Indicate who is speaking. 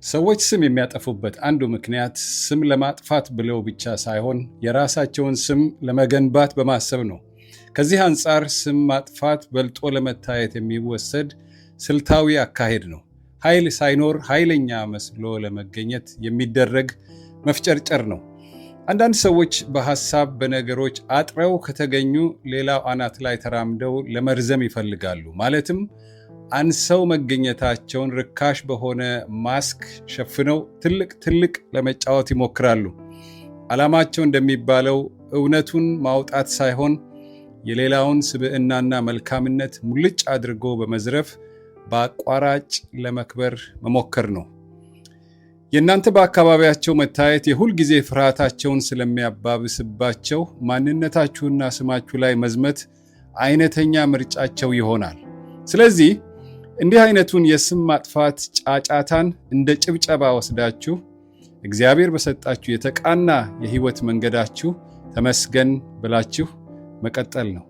Speaker 1: ሰዎች ስም የሚያጠፉበት አንዱ ምክንያት ስም ለማጥፋት ብለው ብቻ ሳይሆን የራሳቸውን ስም ለመገንባት በማሰብ ነው። ከዚህ አንጻር ስም ማጥፋት በልጦ ለመታየት የሚወሰድ ስልታዊ አካሄድ ነው። ኃይል ሳይኖር ኃይለኛ መስሎ ለመገኘት የሚደረግ መፍጨርጨር ነው። አንዳንድ ሰዎች በሐሳብ በነገሮች አጥረው ከተገኙ ሌላው አናት ላይ ተራምደው ለመርዘም ይፈልጋሉ። ማለትም አንሰው መገኘታቸውን ርካሽ በሆነ ማስክ ሸፍነው ትልቅ ለመጫወት ይሞክራሉ። ዓላማቸው እንደሚባለው እውነቱን ማውጣት ሳይሆን የሌላውን ስብዕናና መልካምነት ሙልጭ አድርጎ በመዝረፍ በአቋራጭ ለመክበር መሞከር ነው። የእናንተ በአካባቢያቸው መታየት የሁል ጊዜ ፍርሃታቸውን ስለሚያባብስባቸው ማንነታችሁና ስማችሁ ላይ መዝመት አይነተኛ ምርጫቸው ይሆናል። ስለዚህ እንዲህ አይነቱን የስም ማጥፋት ጫጫታን እንደ ጭብጨባ ወስዳችሁ እግዚአብሔር በሰጣችሁ የተቃና የህይወት መንገዳችሁ ተመስገን ብላችሁ መቀጠል ነው።